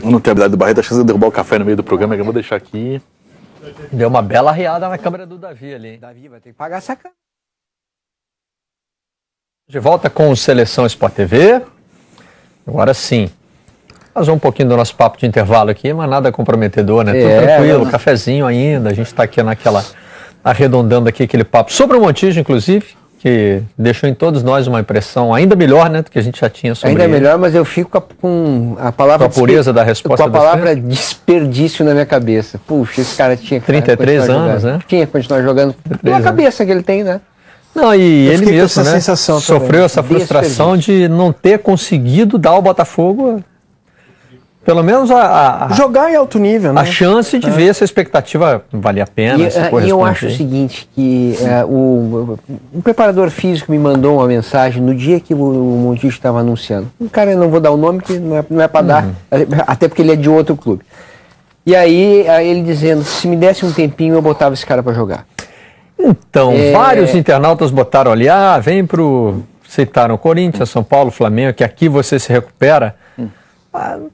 Eu não tenho habilidade do Barreto, a chance de derrubar o café no meio do programa, que eu vou deixar aqui. Deu uma bela arriada na câmera do Davi ali, hein? Davi vai ter que pagar essa câmera. De volta com o Seleção Sport TV. Agora sim. Fazer um pouquinho do nosso papo de intervalo aqui, mas nada comprometedor, né? Tudo tranquilo, cafezinho ainda. A gente está aqui naquela... arredondando aqui aquele papo sobre o Montijo, inclusive, que deixou em todos nós uma impressão ainda melhor, né? Do que a gente já tinha sobre Ainda ele. melhor, mas eu fico com a palavra... Com a pureza da resposta. Com a palavra desperdício na minha cabeça. Puxa, esse cara tinha que 33 anos, jogando. né? Tinha que continuar jogando. Pela cabeça que ele tem, né? Não, e eu ele mesmo, essa né, sensação sofreu essa frustração de não ter conseguido dar ao Botafogo, pelo menos jogar em alto nível, né? A chance de ver essa expectativa valer a pena. E eu acho o seguinte, que o preparador físico me mandou uma mensagem no dia que o Montijo estava anunciando. Um cara, eu não vou dar o nome, que não é para dar, até porque ele é de outro clube. E aí ele dizendo, se me desse um tempinho, eu botava esse cara para jogar. Então, vários internautas botaram ali, vem pro... Citaram Corinthians, São Paulo, Flamengo, que aqui você se recupera.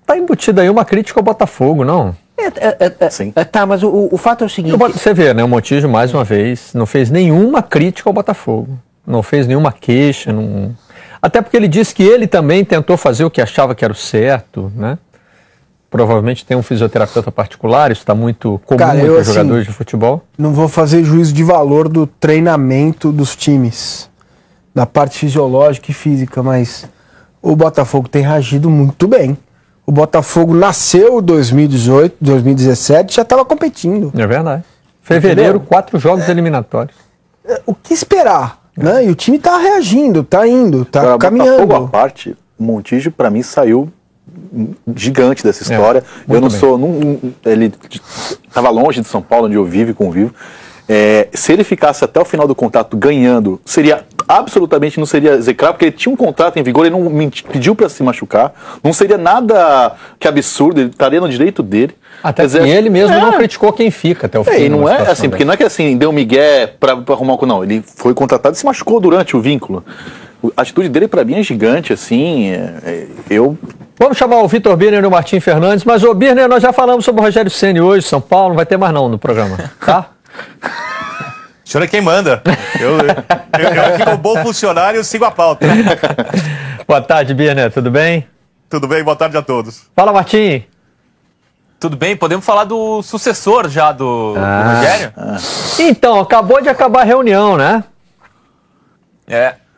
Tá embutida aí uma crítica ao Botafogo, não? Sim. Tá, mas o fato é o seguinte... Você vê, né? O Montijo, mais uma vez, não fez nenhuma crítica ao Botafogo. Não fez nenhuma queixa. Até porque ele disse que ele também tentou fazer o que achava que era o certo, né? Provavelmente tem um fisioterapeuta particular, isso está muito comum entre os jogadores de futebol. Não vou fazer juízo de valor do treinamento dos times, da parte fisiológica e física, mas o Botafogo tem reagido muito bem. O Botafogo nasceu em 2018, 2017, já estava competindo. É verdade. Fevereiro, 4 jogos eliminatórios. O que esperar? Né? E o time está reagindo, está indo, está caminhando. Botafogo à parte, o Montijo, para mim, saiu gigante dessa história. Eu não sou... ele estava longe de São Paulo, onde eu vivo e convivo. Se ele ficasse até o final do contrato ganhando, seria absolutamente, não seria execrável, porque ele tinha um contrato em vigor, ele não pediu para se machucar, não seria nada que absurdo, ele estaria no direito dele. Até que ele mesmo não criticou quem fica até o fim. E não é assim, porque não é que assim, deu um migué para arrumar o... Não, ele foi contratado e se machucou durante o vínculo. A atitude dele para mim é gigante, assim, Vamos chamar o Vitor Birner e o Martim Fernandes, mas o Birner, nós já falamos sobre o Rogério Ceni hoje, São Paulo, não vai ter mais não no programa, tá? O senhor é quem manda. Eu aqui como bom funcionário sigo a pauta. Boa tarde, Birner, tudo bem? Tudo bem, boa tarde a todos. Fala, Martim. Tudo bem, podemos falar do sucessor já do Rogério? Então, acabou de acabar a reunião, né?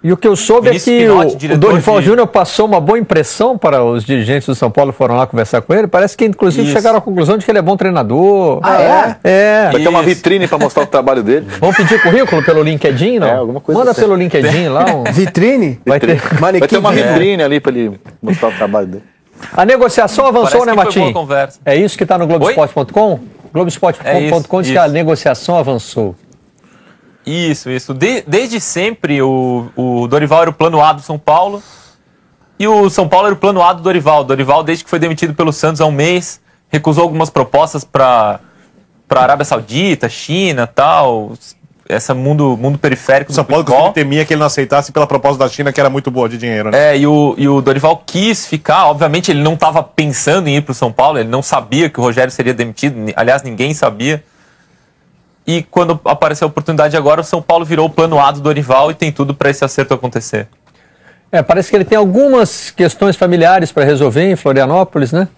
E o que eu soube é que o Dorival Júnior passou uma boa impressão para os dirigentes do São Paulo, foram lá conversar com ele. Parece que, inclusive, chegaram à conclusão de que ele é bom treinador. Vai ter uma vitrine para mostrar o trabalho dele. Vamos pedir currículo pelo LinkedIn, não? Alguma coisa Manda assim. pelo LinkedIn lá. Vitrine? Vai ter uma vitrine ali para ele mostrar o trabalho dele. A negociação avançou, né, Martim? É isso que está no Globoesporte.com? Globoesporte.com diz que a negociação avançou. Isso. Desde sempre o Dorival era o plano A do São Paulo e o São Paulo era o plano A do Dorival. O Dorival, desde que foi demitido pelo Santos há um mês, recusou algumas propostas para Arábia Saudita, China e tal, esse mundo periférico do São Paulo que temia que ele não aceitasse pela proposta da China, que era muito boa de dinheiro, né? E o Dorival quis ficar, obviamente ele não estava pensando em ir para o São Paulo, ele não sabia que o Rogério seria demitido, aliás, ninguém sabia. E quando apareceu a oportunidade agora, o São Paulo virou o plano A do Dorival e tem tudo para esse acerto acontecer. Parece que ele tem algumas questões familiares para resolver em Florianópolis, né?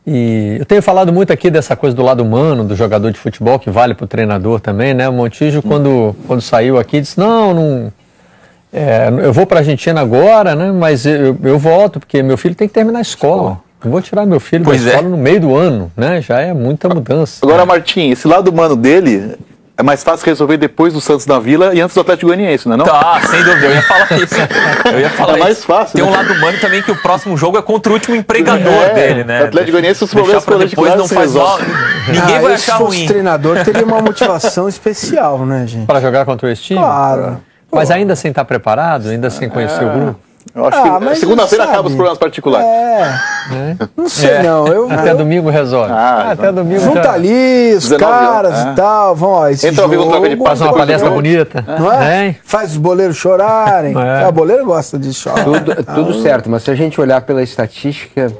E eu tenho falado muito aqui dessa coisa do lado humano do jogador de futebol, que vale para o treinador também, né? O Montijo, quando saiu aqui, disse, eu vou para a Argentina agora, né? Mas eu volto, porque meu filho tem que terminar a escola. Eu vou tirar meu filho da escola no meio do ano, né? Já é muita mudança. Agora, Martim, esse lado humano dele é mais fácil resolver depois do Santos da Vila e antes do Atlético Goianiense, não é não? Tá, sem dúvida, eu ia falar isso. Mais fácil. Tem um lado humano também que o próximo jogo é contra o último empregador dele, né? O Atlético Goianiense, os problemas depois não faz mal. Ninguém vai achar ruim. Se o treinador teria uma motivação especial, né, gente? Para jogar contra esse time? Claro. Mas ainda sem estar preparado, ainda sem conhecer o grupo? Eu acho que segunda-feira acaba os problemas particulares. Não sei não. Até domingo resolve. Até domingo junta ali os caras e tal. Vão, ó, entra ao vivo no troca de faz uma palestra bonita. Não é? Faz os boleiros chorarem. O boleiro gosta de chorar. Tudo certo, mas se a gente olhar pela estatística,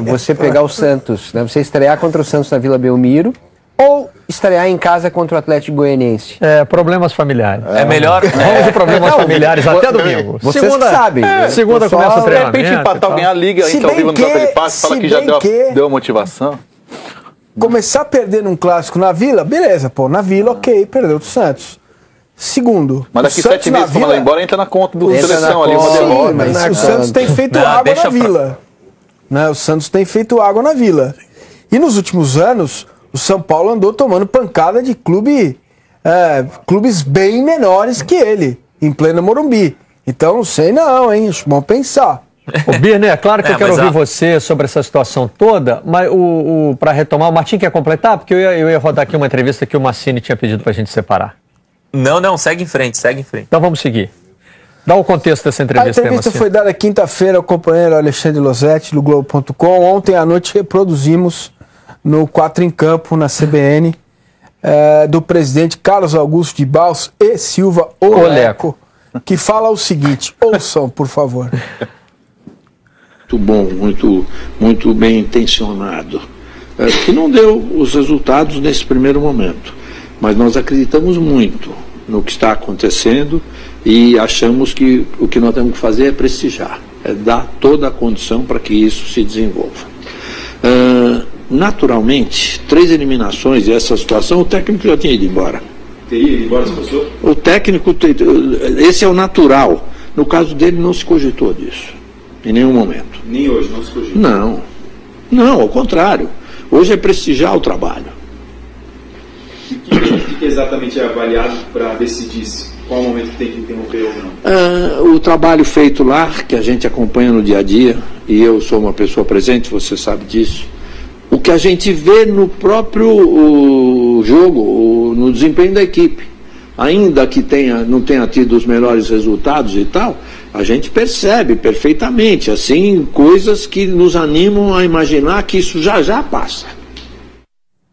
você pegar o Santos, né? Você estrear contra o Santos na Vila Belmiro ou estrear em casa contra o Atlético Goianiense. Problemas familiares. É melhor. Vamos de problemas familiares até domingo. Vocês sabem. Segunda começa o De treinamento. repente empatar alguém a liga, entra ao vivo no troca de passe, fala que já deu motivação. Começar a perder num clássico na Vila, beleza, pô. Na Vila, ok, perdeu do Santos. Segundo. Mas daqui 7 meses, quando ela ir embora, entra na conta do seleção ali, uma derrota. Mas o Santos tem feito água na Vila. Né? O Santos tem feito água na Vila. E nos últimos anos, o São Paulo andou tomando pancada de clubes bem menores que ele, em pleno Morumbi. Então, não sei não, hein? Acho bom pensar. Ô, Birner, é claro que eu quero ouvir você sobre essa situação toda, mas para retomar, o Martim quer completar? Porque eu ia rodar aqui uma entrevista que o Massini tinha pedido pra gente separar. Não, segue em frente. Então vamos seguir. Dá o contexto dessa entrevista. A entrevista foi dada quinta-feira ao companheiro Alexandre Losetti, do Globo.com. Ontem à noite reproduzimos no 4 em Campo, na CBN, do presidente Carlos Augusto de Barros e Silva Oleco, que fala o seguinte, ouçam, por favor. Muito bom, muito bem intencionado, que não deu os resultados nesse primeiro momento, mas nós acreditamos muito no que está acontecendo e achamos que o que nós temos que fazer é prestigiar, é dar toda a condição para que isso se desenvolva. Naturalmente, 3 eliminações e essa situação, o técnico já tinha ido embora. Teria ido embora, se fosse? O técnico, esse é o natural. No caso dele, não se cogitou disso, em nenhum momento. Nem hoje, não se cogita? Não, ao contrário. Hoje é prestigiar o trabalho. O que exatamente é avaliado para decidir qual momento que tem que interromper ou não? O trabalho feito lá, que a gente acompanha no dia a dia, e eu sou uma pessoa presente, você sabe disso. O que a gente vê no próprio jogo, no desempenho da equipe, ainda que não tenha tido os melhores resultados e tal, a gente percebe perfeitamente, assim, coisas que nos animam a imaginar que isso já passa.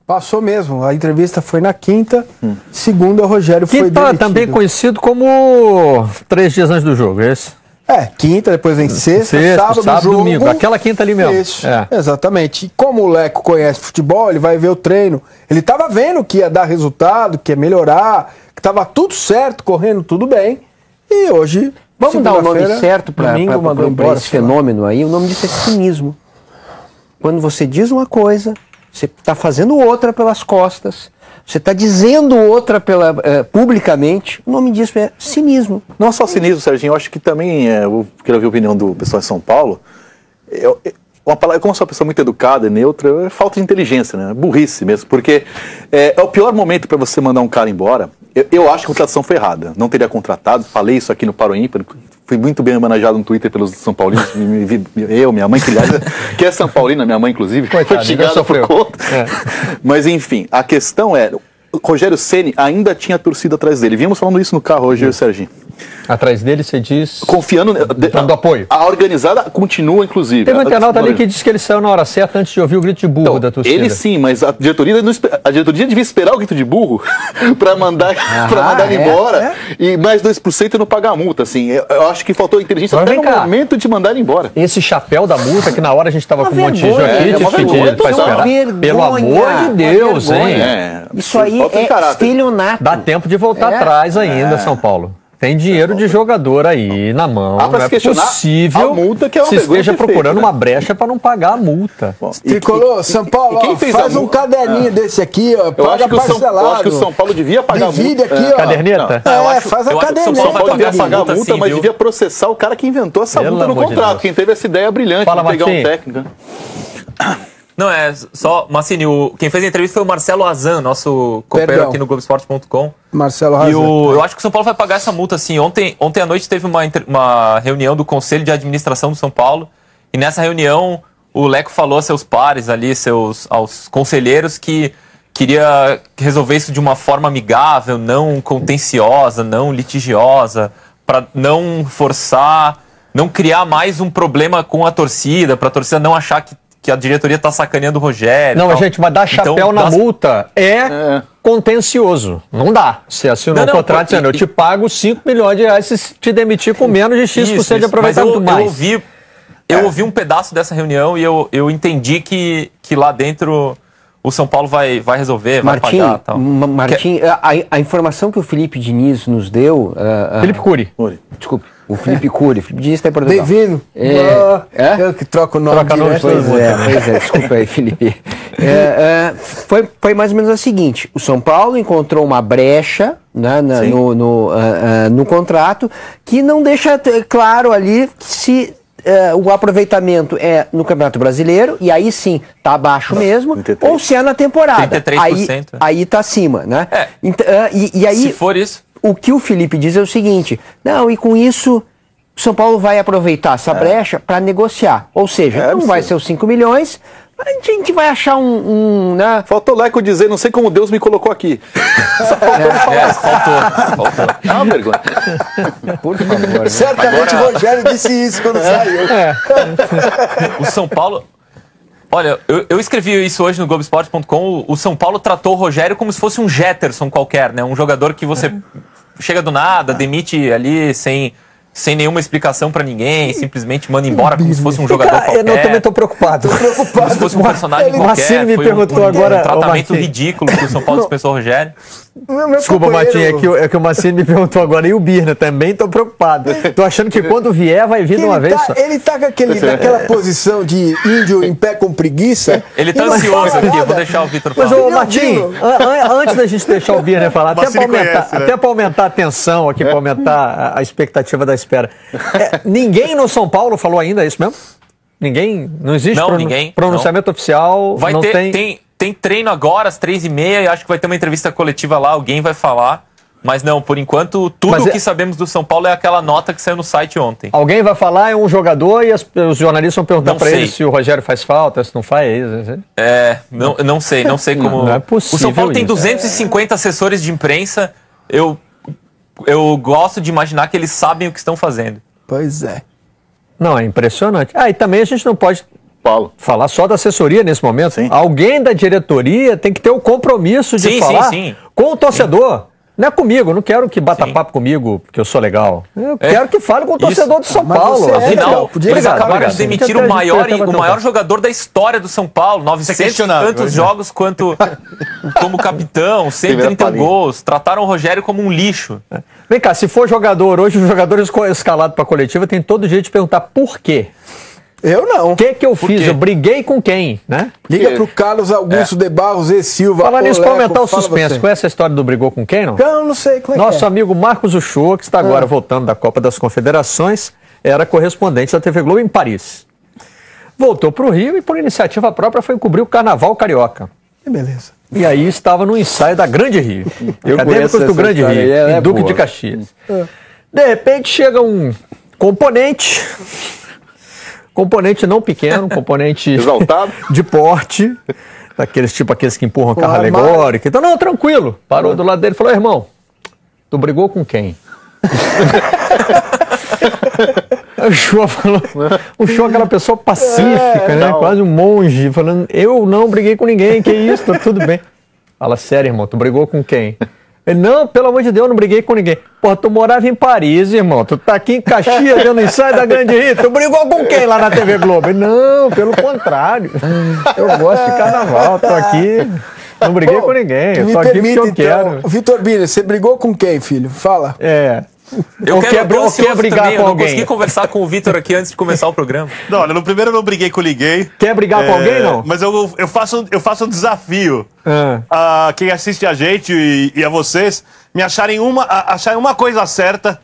Passou mesmo, a entrevista foi na quinta, segunda o Rogério foi demitido. Também conhecido como 3 dias antes do jogo, é esse? Quinta, depois vem sexta, sábado, jogo, domingo, aquela quinta ali mesmo. Isso, exatamente. E como o Leco conhece futebol, ele vai ver o treino. Ele estava vendo que ia dar resultado, que ia melhorar, que estava tudo certo, correndo tudo bem. E hoje, vamos dar o nome certo para esse fenômeno aí. O nome disso é cinismo. Quando você diz uma coisa, você está fazendo outra pelas costas. Você está dizendo outra publicamente, o nome disso é cinismo. Não só cinismo, Serginho, eu acho que também, eu quero ouvir a opinião do pessoal de São Paulo, uma palavra, como eu sou uma pessoa muito educada e neutra, é falta de inteligência, né? Burrice mesmo, porque é o pior momento para você mandar um cara embora. Eu acho que a contratação foi errada, não teria contratado, falei isso aqui no Paro Ímpar, fui muito bem manejado no Twitter pelos São Paulinos, minha mãe, que é São Paulina, minha mãe inclusive, foi xingada por conta. Mas enfim, a questão é, o Rogério Ceni ainda tinha torcida atrás dele, vimos falando isso no carro hoje, eu e o Serginho. Atrás dele, você diz... Confiando... Dando apoio. A organizada continua, inclusive. Teve um internauta ali que disse que ele saiu na hora certa antes de ouvir o grito de burro da torcida. Ele sim, mas a diretoria devia esperar o grito de burro para mandar ele embora e mais 2% não pagar a multa. Assim, eu acho que faltou inteligência até no momento de mandar ele embora. Esse chapéu da multa, que na hora a gente estava com um monte de jogo aqui, para esperar. Pelo amor de Deus, hein? Isso aí é estelionato. Dá tempo de voltar atrás ainda, São Paulo. Tem dinheiro de jogador aí na mão. Não é possível a multa que é uma se esteja procurando uma brecha para não pagar a multa. Tricolor, São Paulo, faz um caderninho desse aqui, ó, paga parcelado. Eu acho que o São Paulo devia pagar a multa. Divide aqui, ó. Caderneta? Faz a caderneta. O São Paulo devia pagar a multa, mas devia processar o cara que inventou essa multa no contrato. Quem teve essa ideia brilhante de pegar um técnico. Não, é só, Massini, quem fez a entrevista foi o Marcelo Azan, nosso companheiro aqui no Globoesporte.com. Marcelo Azan. E eu acho que o São Paulo vai pagar essa multa, sim. Ontem à noite teve uma reunião do Conselho de Administração do São Paulo, e nessa reunião o Leco falou a seus pares ali, aos conselheiros, que queria resolver isso de uma forma amigável, não contenciosa, não litigiosa, para não forçar, não criar mais um problema com a torcida, para a torcida não achar que a diretoria está sacaneando o Rogério. Não, gente, mas dar chapéu então, na multa é contencioso. Não dá. Você assinou um contrato dizendo, eu te pago 5 milhões de reais se te demitir com menos de X% de aproveitamento mais. Eu ouvi um pedaço dessa reunião e eu entendi que lá dentro o São Paulo vai resolver, vai pagar. Tal. Martim, a informação que o Felipe Diniz nos deu... Felipe Cury. Desculpe, o Felipe Cury. O Felipe Diniz está em Portugal. Bem-vindo. Eu que troco o nome direto. Pois é, desculpa aí, Felipe. Foi mais ou menos a seguinte, o São Paulo encontrou uma brecha, né, no contrato que não deixa claro ali se... o aproveitamento é no Campeonato Brasileiro, e aí sim tá abaixo mesmo, 33. Ou se é na temporada. 33%. Aí tá acima, né? E aí, se for isso. O que o Felipe diz é o seguinte: não, e com isso o São Paulo vai aproveitar essa brecha para negociar. Ou seja, não vai ser os 5 milhões. A gente vai achar né? Faltou o Leco dizer, não sei como Deus me colocou aqui. Só faltou. É uma vergonha. Por favor. Certamente o Rogério disse isso quando saiu. O São Paulo... Olha, eu escrevi isso hoje no Globoesporte.com. O São Paulo tratou o Rogério como se fosse um Jetterson qualquer, né? Um jogador que você chega do nada, demite ali sem nenhuma explicação pra ninguém, simplesmente manda embora como se fosse um jogador qualquer. Eu também tô preocupado. Como se fosse um personagem qualquer. Marcelo me perguntou agora... Um tratamento ridículo que o São Paulo dispensou o Rogério. Desculpa, Martinho, é que o Marcelo me perguntou agora, e o Birner também, tô preocupado. Tô achando que quando vier, vai vir de uma vez só. Ele tá naquela posição de índio em pé com preguiça. Ele tá ansioso aqui, eu vou deixar o Vitor falar. Mas, ô Martinho, antes da gente deixar o Birner falar, até pra aumentar a tensão aqui, pra aumentar a expectativa da espera. Ninguém no São Paulo falou ainda isso mesmo? Ninguém? Não existe pronunciamento oficial? Vai não tem treino agora, às 3h30, e acho que vai ter uma entrevista coletiva lá, alguém vai falar. Mas não, por enquanto, tudo o que sabemos do São Paulo é aquela nota que saiu no site ontem. Alguém vai falar, é um jogador, e os jornalistas vão perguntar para ele se o Rogério faz falta, se não faz. Não sei como... Não é possível. O São Paulo tem 250 assessores de imprensa, eu gosto de imaginar que eles sabem o que estão fazendo. Pois é. Não, é impressionante. E também a gente não pode falar só da assessoria nesse momento. Sim. Alguém da diretoria tem que ter o compromisso de falar com o torcedor. Não é comigo, eu não quero que bata papo comigo, porque eu sou legal. Eu quero que fale com o torcedor do São Paulo. Afinal, eles acabaram de demitir o maior jogador da história do São Paulo. 900 e tantos jogos como capitão, 130 gols. Trataram o Rogério como um lixo. Vem cá, se for jogador hoje, o jogador escalado para a coletiva tem todo jeito de perguntar por quê. Eu não. O que eu fiz? Eu briguei com quem, né? Liga pro Carlos Augusto de Barros e Silva. Fala nisso para aumentar o suspense. Conhece a história do brigou com quem, não? Não sei como é Nosso amigo Marcos Uchoa, que está agora voltando da Copa das Confederações, era correspondente da TV Globo em Paris. Voltou para o Rio e, por iniciativa própria, foi cobrir o Carnaval Carioca. Que beleza. E aí estava no ensaio da Grande Rio. Acadêmicos do Grande Rio, em Duque de Caxias. De repente chega um componente não pequeno, componente exaltado, de porte, daqueles aqueles que empurram carro alegórico. Então, não, tranquilo. Parou do lado dele e falou, irmão, tu brigou com quem? O Show falou, aquela pessoa pacífica, né? Quase um monge, falando, eu não briguei com ninguém, que isso, tá tudo bem. Fala, sério, irmão, tu brigou com quem? Ele, não, pelo amor de Deus, eu não briguei com ninguém. Pô, tu morava em Paris, irmão, tu tá aqui em Caxias, vendo o ensaio da Grande Rio, tu brigou com quem lá na TV Globo? Ele, não, pelo contrário, eu gosto de carnaval, tô aqui, não briguei com ninguém, eu tô aqui porque eu quero. Vitor Birner, você brigou com quem, filho? Fala. Eu quero brigar também, com alguém. Eu não consegui conversar com o Vitor aqui antes de começar o programa. Não, olha, no primeiro eu não briguei com ninguém. Quer brigar com alguém, não? Mas eu faço um desafio a quem assiste a gente e a vocês me acharem uma coisa certa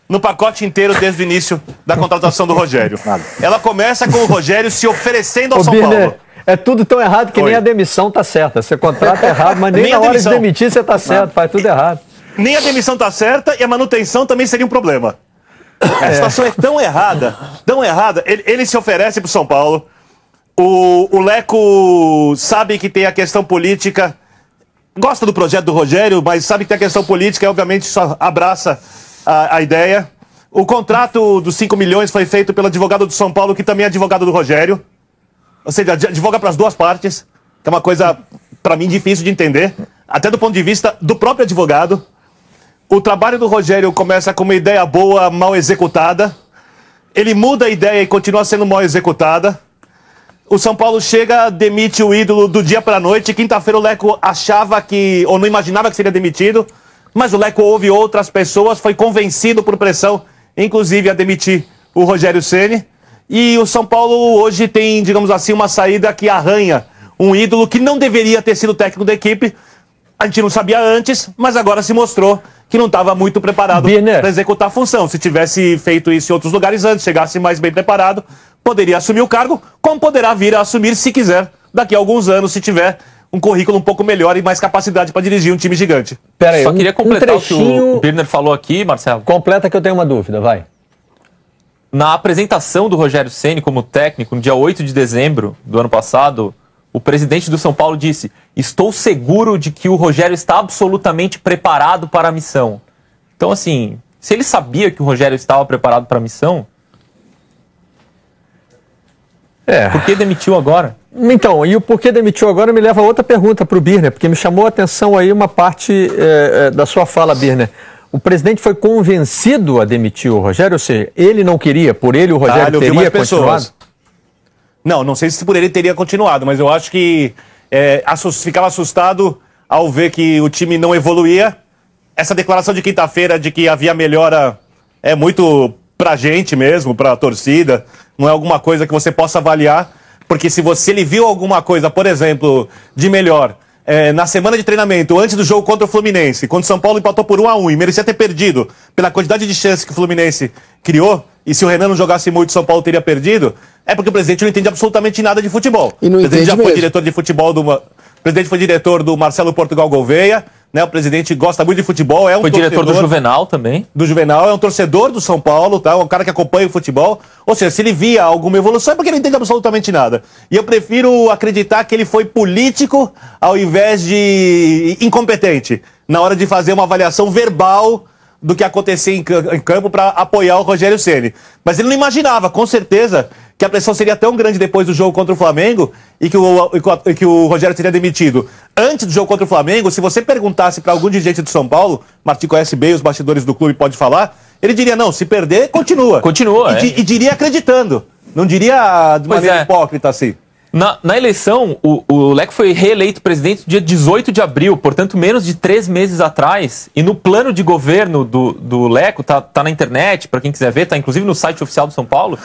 no pacote inteiro desde o início da contratação do Rogério. Ela começa com o Rogério se oferecendo ao São Paulo. É tudo tão errado que nem a demissão tá certa. Você contrata errado, mas nem na hora de demitir você tá certo, faz tudo errado. Nem a demissão tá certa e a manutenção também seria um problema. A situação é tão errada, ele se oferece pro São Paulo, o Leco sabe que tem a questão política, gosta do projeto do Rogério, mas sabe que tem a questão política e obviamente só abraça a ideia. O contrato dos 5 milhões foi feito pelo advogado do São Paulo, que também é advogado do Rogério. Ou seja, advoga para as duas partes, que é uma coisa, para mim, difícil de entender, até do ponto de vista do próprio advogado. O trabalho do Rogério começa com uma ideia boa, mal executada. Ele muda a ideia e continua sendo mal executada. O São Paulo chega, demite o ídolo do dia para a noite. Quinta-feira o Leco achava que, ou não imaginava que seria demitido, mas o Leco ouve outras pessoas, foi convencido por pressão, inclusive a demitir o Rogério Ceni. E o São Paulo hoje tem, digamos assim, uma saída que arranha um ídolo que não deveria ter sido técnico da equipe. A gente não sabia antes, mas agora se mostrou que não estava muito preparado para executar a função. Se tivesse feito isso em outros lugares antes, chegasse mais bem preparado, poderia assumir o cargo, como poderá vir a assumir, se quiser, daqui a alguns anos, se tiver um currículo um pouco melhor e mais capacidade para dirigir um time gigante. Pera aí, só queria completar o que o Birner falou aqui, Marcelo. Completa que eu tenho uma dúvida, vai. Na apresentação do Rogério Ceni como técnico, no dia 8 de dezembro do ano passado, o presidente do São Paulo disse: estou seguro de que o Rogério está absolutamente preparado para a missão. Então, assim, se ele sabia que o Rogério estava preparado para a missão, por que demitiu agora? Então, e o porquê demitiu agora me leva a outra pergunta para o Birner, porque me chamou a atenção aí uma parte da sua fala, Birner. O presidente foi convencido a demitir o Rogério, ou seja, ele não queria, por ele o Rogério teria continuado? Não sei se por ele teria continuado, mas eu acho que ficava assustado ao ver que o time não evoluía. Essa declaração de quinta-feira de que havia melhora é muito pra gente mesmo, pra torcida, não é alguma coisa que você possa avaliar, porque se ele viu alguma coisa, por exemplo, de melhor na semana de treinamento, antes do jogo contra o Fluminense, quando o São Paulo empatou por 1-1 e merecia ter perdido pela quantidade de chances que o Fluminense criou, e se o Renan não jogasse muito, o São Paulo teria perdido, é porque o presidente não entende absolutamente nada de futebol. E não o presidente já mesmo. foi diretor de futebol o presidente foi diretor do Marcelo Portugal Gouveia, né? O presidente gosta muito de futebol, foi diretor do Juvenal também. Do Juvenal, é um torcedor do São Paulo, tá? Um cara que acompanha o futebol. Ou seja, se ele via alguma evolução é porque ele não entende absolutamente nada. E eu prefiro acreditar que ele foi político ao invés de incompetente na hora de fazer uma avaliação verbal do que acontecia em campo para apoiar o Rogério Ceni. Mas ele não imaginava, com certeza, que a pressão seria tão grande depois do jogo contra o Flamengo e que o Rogério seria demitido. Antes do jogo contra o Flamengo, se você perguntasse para algum dirigente do São Paulo, Martim conhece bem os bastidores do clube, pode falar, ele diria, não, se perder, continua. Continua, e diria acreditando, não diria de maneira hipócrita assim. Na eleição, o Leco foi reeleito presidente no dia 18 de abril, portanto, menos de 3 meses atrás. E no plano de governo do Leco, tá na internet, para quem quiser ver, tá inclusive no site oficial do São Paulo,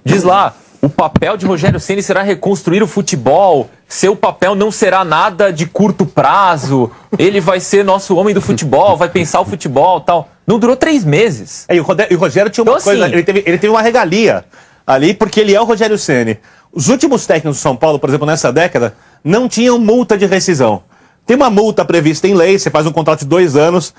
diz lá: o papel de Rogério Ceni será reconstruir o futebol, seu papel não será nada de curto prazo, ele vai ser nosso homem do futebol, vai pensar o futebol e tal. Não durou 3 meses. E o Rogério tinha uma coisa, ele teve uma regalia ali, porque ele é o Rogério Ceni. Os últimos técnicos do São Paulo, por exemplo, nessa década, não tinham multa de rescisão. Tem uma multa prevista em lei, você faz um contrato de 2 anos,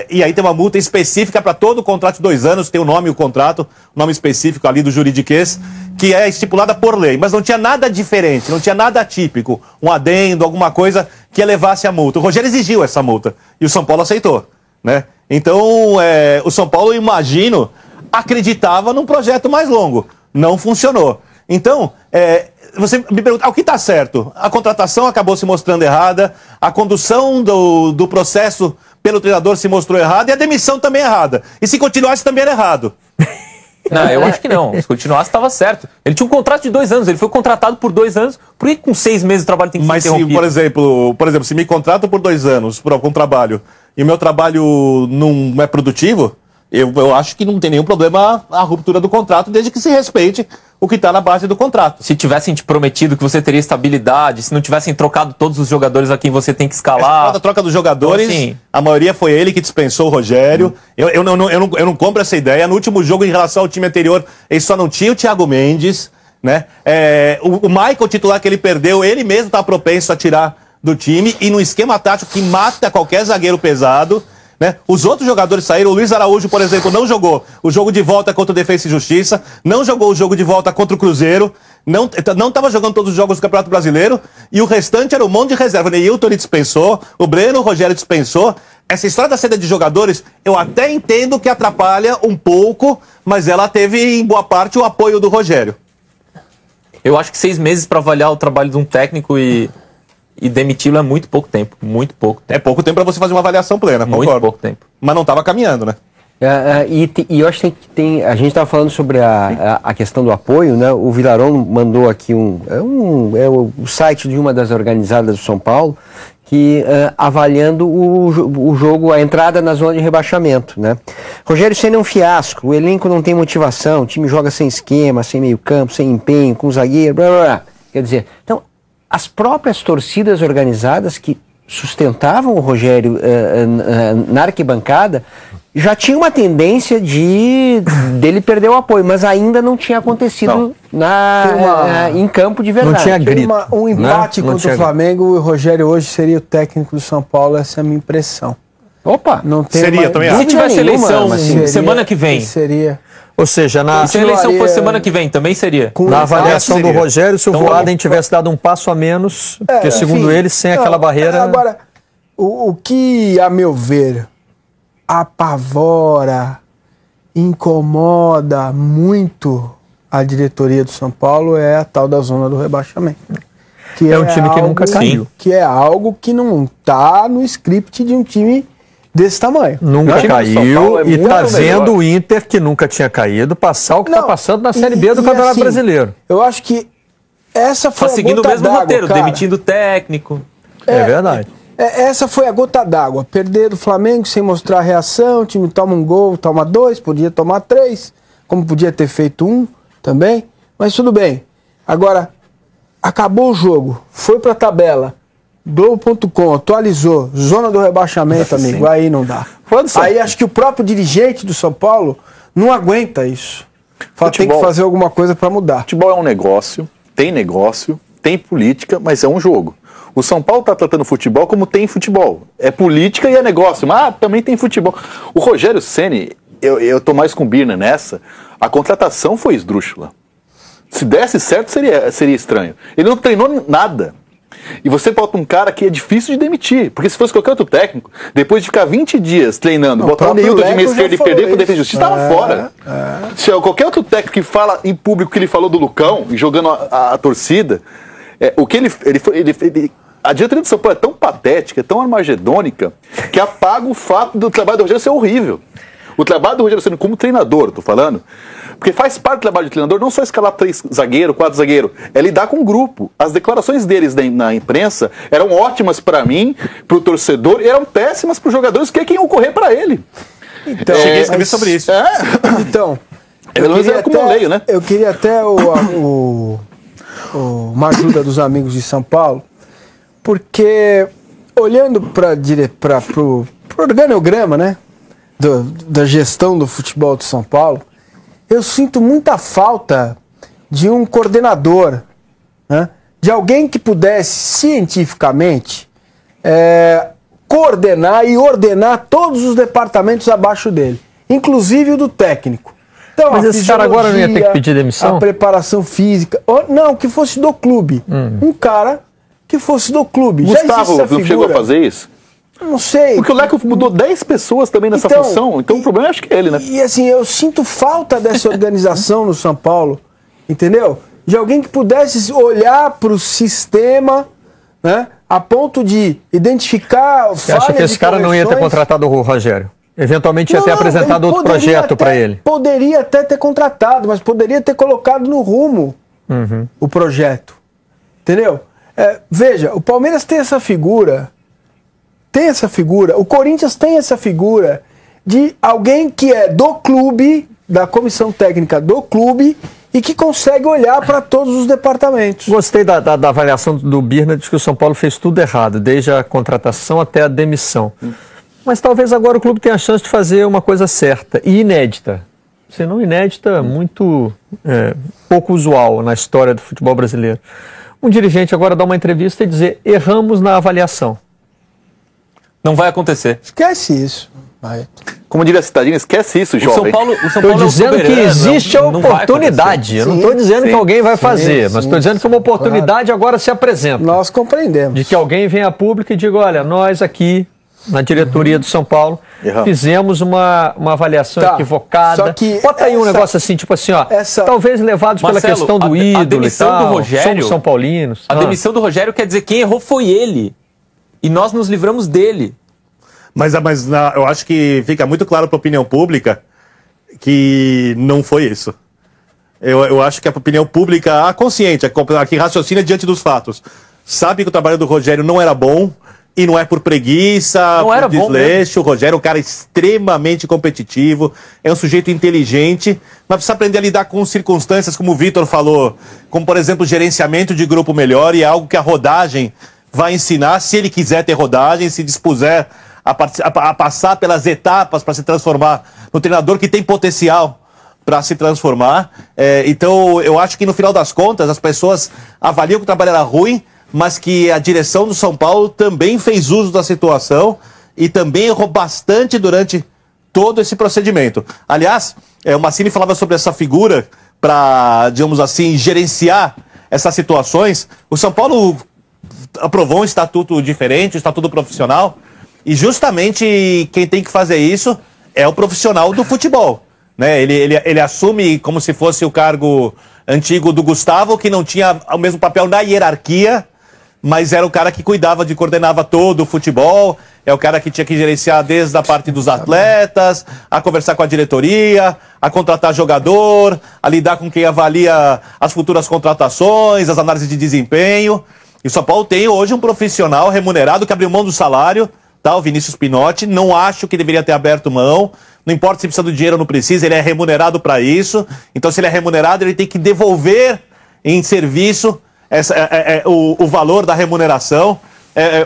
e aí tem uma multa específica para todo o contrato de 2 anos, tem o nome e o contrato, o nome específico ali do juridiquês, que é estipulada por lei. Mas não tinha nada diferente, não tinha nada atípico, um adendo, alguma coisa que elevasse a multa. O Rogério exigiu essa multa, e o São Paulo aceitou, né? Então, o São Paulo, eu imagino, acreditava num projeto mais longo. Não funcionou. Então, você me pergunta, o que está certo? A contratação acabou se mostrando errada, a condução do processo pelo treinador se mostrou errada e a demissão também errada. E se continuasse, também era errado. Não, eu acho que não. Se continuasse, estava certo. Ele tinha um contrato de 2 anos, ele foi contratado por 2 anos. Por que com 6 meses o trabalho tem que ser interrompido? Mas se, por exemplo, se me contratam por 2 anos por algum trabalho e o meu trabalho não é produtivo, eu acho que não tem nenhum problema a ruptura do contrato, desde que se respeite o que está na base do contrato. Se tivessem te prometido que você teria estabilidade, se não tivessem trocado todos os jogadores a quem você tem que escalar... A troca dos jogadores, então, assim, a maioria foi ele que dispensou o Rogério. Eu não compro essa ideia. No último jogo, em relação ao time anterior, ele só não tinha o Thiago Mendes, né? O Michael, titular que ele perdeu, ele mesmo está propenso a tirar do time, e no esquema tático que mata qualquer zagueiro pesado, né? Os outros jogadores saíram. O Luiz Araújo, por exemplo, não jogou o jogo de volta contra o Defensa e Justiça, não jogou o jogo de volta contra o Cruzeiro, não estava jogando todos os jogos do Campeonato Brasileiro, e o restante era um monte de reserva. O Neilton ele dispensou, o Breno, o Rogério dispensou. essa história da saída de jogadores, eu até entendo que atrapalha um pouco, mas ela teve, em boa parte, o apoio do Rogério. Eu acho que 6 meses para avaliar o trabalho de um técnico e demiti-lo é muito pouco tempo. Muito pouco tempo. É pouco tempo para você fazer uma avaliação plena, concordo. Muito pouco tempo. Mas não estava caminhando, né? E eu acho que a gente estava falando sobre a questão do apoio, né? O Vilaron mandou aqui o site de uma das organizadas do São Paulo, que avaliando o jogo, a entrada na zona de rebaixamento, né? Rogério Ceni é um fiasco, o elenco não tem motivação, o time joga sem esquema, sem meio campo, sem empenho, com zagueiro, blá blá blá. Quer dizer, então, as próprias torcidas organizadas que sustentavam o Rogério na arquibancada já tinha uma tendência dele perder o apoio, mas ainda não tinha acontecido em campo de verdade. Não tinha grito. Um empate contra o Flamengo, o Rogério hoje seria o técnico do São Paulo, essa é a minha impressão. Opa! Não tem seria também. Se tivesse eleição semana que vem. Seria. Ou seja, se a eleição fosse semana que vem, também seria. Na avaliação do Rogério, se o Voaden tivesse dado um passo a menos, porque segundo ele, sem aquela barreira... Agora, o que, a meu ver, apavora, incomoda muito a diretoria do São Paulo é a tal da zona do rebaixamento. Que é um time que nunca caiu. Que é algo que não está no script de um time desse tamanho. Nunca caiu e está vendo o Inter, que nunca tinha caído, passar o que está passando na Série B do Campeonato Brasileiro. Eu acho que essa foi a gota d'água. Seguindo o mesmo roteiro, demitindo o técnico. É verdade. Essa foi a gota d'água. Perder do Flamengo sem mostrar reação, o time toma um gol, toma 2, podia tomar 3, como podia ter feito 1 também, mas tudo bem. Agora, acabou o jogo, foi pra tabela, Globo.com, atualizou, zona do rebaixamento, amigo, aí não dá. Aí acho que o próprio dirigente do São Paulo não aguenta isso. Tem que fazer alguma coisa para mudar. Futebol é um negócio, tem política, mas é um jogo. O São Paulo está tratando futebol como tem futebol. É política e é negócio, mas também tem futebol. O Rogério Ceni, eu tô mais com o Birner nessa, a contratação foi esdrúxula. Se desse certo, seria estranho. Ele não treinou nada. E você bota um cara que é difícil de demitir. Porque se fosse qualquer outro técnico, depois de ficar 20 dias treinando, botar o Neilton de meia esquerda e perder para o Defesa e Justiça, estava fora. Se qualquer outro técnico que fala em público que ele falou do Lucão, e jogando a torcida, o que a diretoria do São Paulo é tão patética, tão armagedônica, que apaga o fato do trabalho do Rogério ser horrível. O trabalho do Rogério Ceni como treinador, tô falando, porque faz parte do trabalho do treinador não só escalar 3 zagueiros, 4 zagueiros, é lidar com o grupo. As declarações deles na imprensa eram ótimas para mim, pro torcedor, e eram péssimas pros jogadores, que é quem ia correr para ele. Então, cheguei a escrever sobre isso. Então, né? Eu queria até uma ajuda dos amigos de São Paulo, porque olhando pro organograma, né, da gestão do futebol de São Paulo, eu sinto muita falta de um coordenador, né, de alguém que pudesse cientificamente coordenar e ordenar todos os departamentos abaixo dele, inclusive o do técnico. Então, mas esse cara agora não ia ter que pedir demissão? A preparação física, não, que fosse do clube. Um cara que fosse do clube. Gustavo não chegou a fazer isso? Não sei. Porque o Leco mudou 10 pessoas também nessa função, então o problema acho que é ele, né? E assim, eu sinto falta dessa organização no São Paulo, entendeu? De alguém que pudesse olhar para o sistema, né, a ponto de identificar Você acha que esse cara não ia ter contratado o Rogério? Eventualmente ia ter apresentado outro projeto para ele? Poderia até ter contratado, mas poderia ter colocado no rumo o projeto. Entendeu? Veja, o Palmeiras tem essa figura, o Corinthians tem essa figura de alguém que é do clube, da comissão técnica do clube, e que consegue olhar para todos os departamentos. Gostei da avaliação do Birner, diz que o São Paulo fez tudo errado, desde a contratação até a demissão. Mas talvez agora o clube tenha a chance de fazer uma coisa certa e inédita. Se não inédita, muito pouco usual na história do futebol brasileiro. Um dirigente agora dá uma entrevista e dizer: erramos na avaliação. Não vai acontecer. Esquece isso. Vai. Como diria a Citadina, esquece isso, jovem. Estou dizendo que existe a oportunidade. Eu não estou dizendo que alguém vai fazer, mas estou dizendo que uma oportunidade agora se apresenta. Nós compreendemos. De que alguém venha a público e diga: olha, nós aqui na diretoria do São Paulo, fizemos uma avaliação equivocada. Só que bota aí um negócio assim, tipo assim, ó, talvez levados Marcelo, pela questão do ídolo a demissão e tal, do Rogério, somos São Paulinos. A demissão do Rogério quer dizer que quem errou foi ele. E nós nos livramos dele. Mas eu acho que fica muito claro para a opinião pública que não foi isso. Eu acho que a opinião pública, consciente, a que raciocina diante dos fatos, sabe que o trabalho do Rogério não era bom, e não é por preguiça, não por desleixo. O Rogério é um cara extremamente competitivo, é um sujeito inteligente, mas precisa aprender a lidar com circunstâncias, como o Vitor falou, como, por exemplo, gerenciamento de grupo melhor, e é algo que a rodagem vai ensinar, se ele quiser ter rodagem, se dispuser a passar pelas etapas para se transformar no treinador que tem potencial para se transformar. Então, eu acho que no final das contas, as pessoas avaliam que o trabalho era ruim, mas que a direção do São Paulo também fez uso da situação e também errou bastante durante todo esse procedimento. Aliás, o Massini falava sobre essa figura para, digamos assim, gerenciar essas situações. O São Paulo aprovou um estatuto diferente, um estatuto profissional, e justamente quem tem que fazer isso é o profissional do futebol, né? Ele assume como se fosse o cargo antigo do Gustavo, que não tinha o mesmo papel na hierarquia, mas era o cara que cuidava coordenava todo o futebol, é o cara que tinha que gerenciar desde a parte dos atletas, a conversar com a diretoria, a contratar jogador, a lidar com quem avalia as futuras contratações, as análises de desempenho. E o São Paulo tem hoje um profissional remunerado que abriu mão do salário, tá? O Vinícius Pinotti. Não acho que deveria ter aberto mão. Não importa se precisa do dinheiro ou não precisa, ele é remunerado para isso. Então, se ele é remunerado, ele tem que devolver em serviço o valor da remuneração.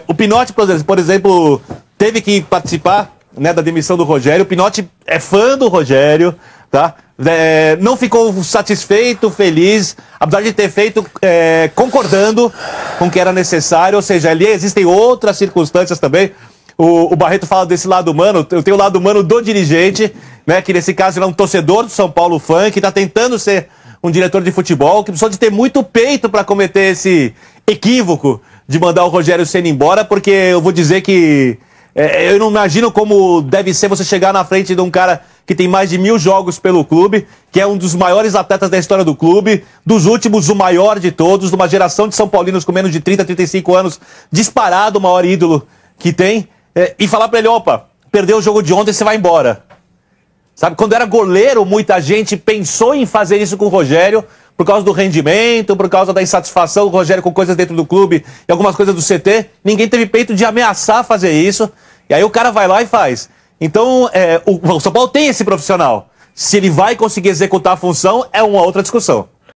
O Pinotti, por exemplo, teve que participar, né, da demissão do Rogério. O Pinotti é fã do Rogério, tá? Não ficou satisfeito, feliz, apesar de ter feito concordando com o que era necessário. Ou seja, ali existem outras circunstâncias também. O Barreto fala desse lado humano. Eu tenho o lado humano do dirigente, né, que nesse caso ele é um torcedor do São Paulo fã, que está tentando ser um diretor de futebol, que precisou de ter muito peito para cometer esse equívoco de mandar o Rogério Ceni embora, porque eu vou dizer que eu não imagino como deve ser você chegar na frente de um cara que tem mais de 1000 jogos pelo clube, que é um dos maiores atletas da história do clube, dos últimos, o maior de todos, de uma geração de São Paulinos com menos de 30, 35 anos, disparado o maior ídolo que tem, e falar para ele, opa, perdeu o jogo de ontem, você vai embora. Sabe, quando era goleiro, muita gente pensou em fazer isso com o Rogério, por causa do rendimento, por causa da insatisfação do Rogério com coisas dentro do clube e algumas coisas do CT. Ninguém teve peito de ameaçar fazer isso. E aí o cara vai lá e faz. Então, o São Paulo tem esse profissional. Se ele vai conseguir executar a função, é uma outra discussão.